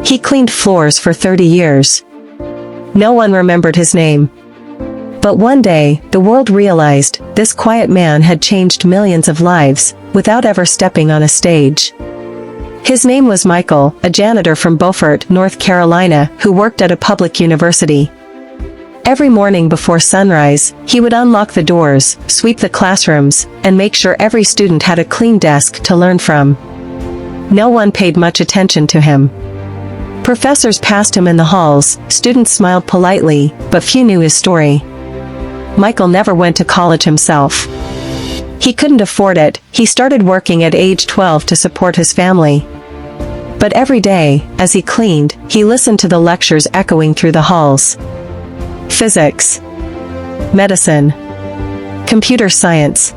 He cleaned floors for 30 years. No one remembered his name. But one day, the world realized this quiet man had changed millions of lives without ever stepping on a stage. His name was Michael, a janitor from Beaufort, North Carolina, who worked at a public university. Every morning before sunrise, he would unlock the doors, sweep the classrooms, and make sure every student had a clean desk to learn from. No one paid much attention to him. Professors passed him in the halls, students smiled politely, but few knew his story. Michael never went to college himself. He couldn't afford it. He started working at age 12 to support his family. But every day, as he cleaned, he listened to the lectures echoing through the halls. Physics, medicine, computer science.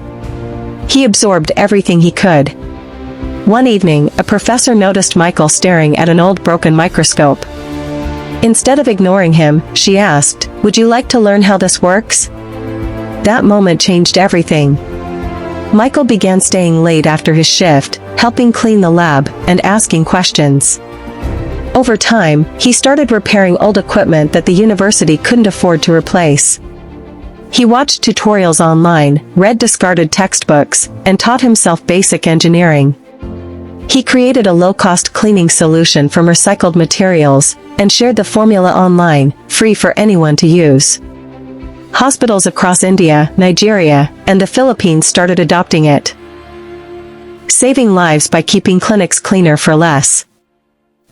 He absorbed everything he could. One evening, a professor noticed Michael staring at an old broken microscope. Instead of ignoring him, she asked, "Would you like to learn how this works?" That moment changed everything. Michael began staying late after his shift, helping clean the lab, and asking questions. Over time, he started repairing old equipment that the university couldn't afford to replace. He watched tutorials online, read discarded textbooks, and taught himself basic engineering. He created a low-cost cleaning solution from recycled materials, and shared the formula online, free for anyone to use. Hospitals across India, Nigeria, and the Philippines started adopting it, saving lives by keeping clinics cleaner for less.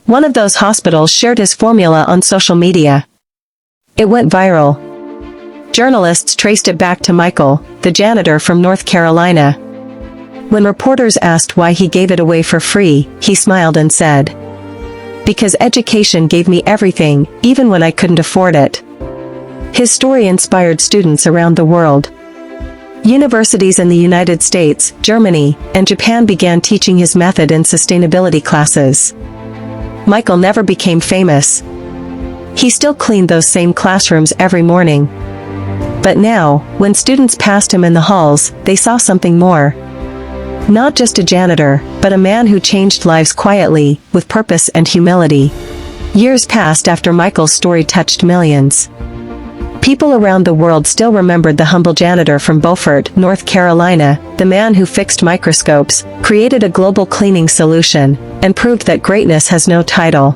One of those hospitals shared his formula on social media. It went viral. Journalists traced it back to Michael, the janitor from North Carolina. When reporters asked why he gave it away for free, he smiled and said, "Because education gave me everything, even when I couldn't afford it." His story inspired students around the world. Universities in the United States, Germany, and Japan began teaching his method in sustainability classes. Michael never became famous. He still cleaned those same classrooms every morning. But now, when students passed him in the halls, they saw something more. Not just a janitor, but a man who changed lives quietly, with purpose and humility. Years passed after Michael's story touched millions. People around the world still remembered the humble janitor from Beaufort, North Carolina, the man who fixed microscopes, created a global cleaning solution, and proved that greatness has no title.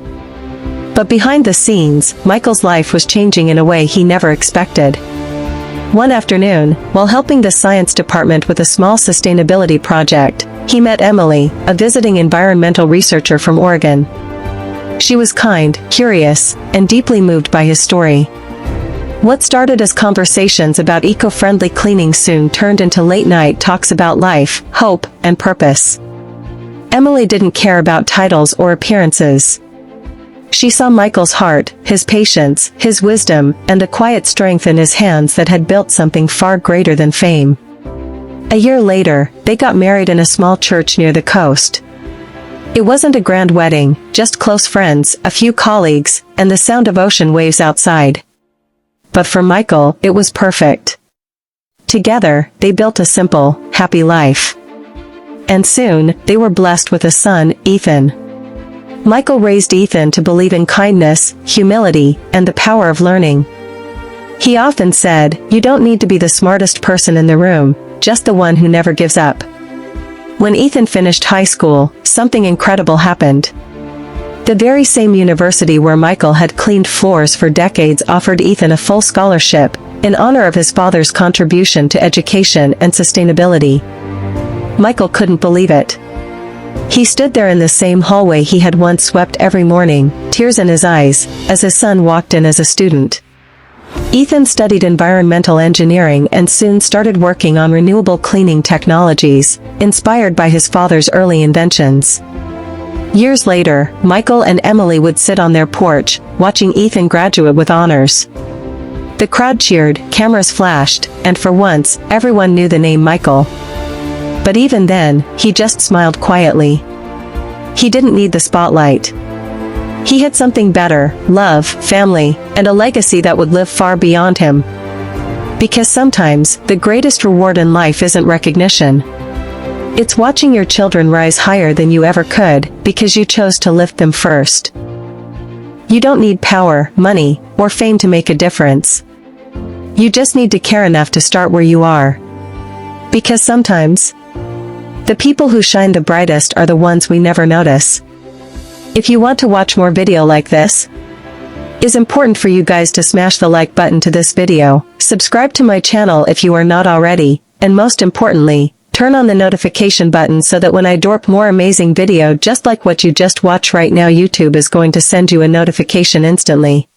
But behind the scenes, Michael's life was changing in a way he never expected. One afternoon, while helping the science department with a small sustainability project, he met Emily, a visiting environmental researcher from Oregon. She was kind, curious, and deeply moved by his story. What started as conversations about eco-friendly cleaning soon turned into late-night talks about life, hope, and purpose. Emily didn't care about titles or appearances. She saw Michael's heart, his patience, his wisdom, and the quiet strength in his hands that had built something far greater than fame. A year later, they got married in a small church near the coast. It wasn't a grand wedding, just close friends, a few colleagues, and the sound of ocean waves outside. But for Michael, it was perfect. Together, they built a simple, happy life. And soon, they were blessed with a son, Ethan. Michael raised Ethan to believe in kindness, humility, and the power of learning. He often said, "You don't need to be the smartest person in the room, just the one who never gives up." When Ethan finished high school, something incredible happened. The very same university where Michael had cleaned floors for decades offered Ethan a full scholarship, in honor of his father's contribution to education and sustainability. Michael couldn't believe it. He stood there in the same hallway he had once swept every morning, tears in his eyes, as his son walked in as a student. Ethan studied environmental engineering and soon started working on renewable cleaning technologies, inspired by his father's early inventions. Years later, Michael and Emily would sit on their porch, watching Ethan graduate with honors. The crowd cheered, cameras flashed, and for once, everyone knew the name Michael. But even then, he just smiled quietly. He didn't need the spotlight. He had something better: love, family, and a legacy that would live far beyond him. Because sometimes, the greatest reward in life isn't recognition. It's watching your children rise higher than you ever could, because you chose to lift them first. You don't need power, money, or fame to make a difference. You just need to care enough to start where you are. Because sometimes, the people who shine the brightest are the ones we never notice. If you want to watch more video like this, it's important for you guys to smash the like button to this video, subscribe to my channel if you are not already, and most importantly, turn on the notification button so that when I drop more amazing video just like what you just watched right now, YouTube is going to send you a notification instantly.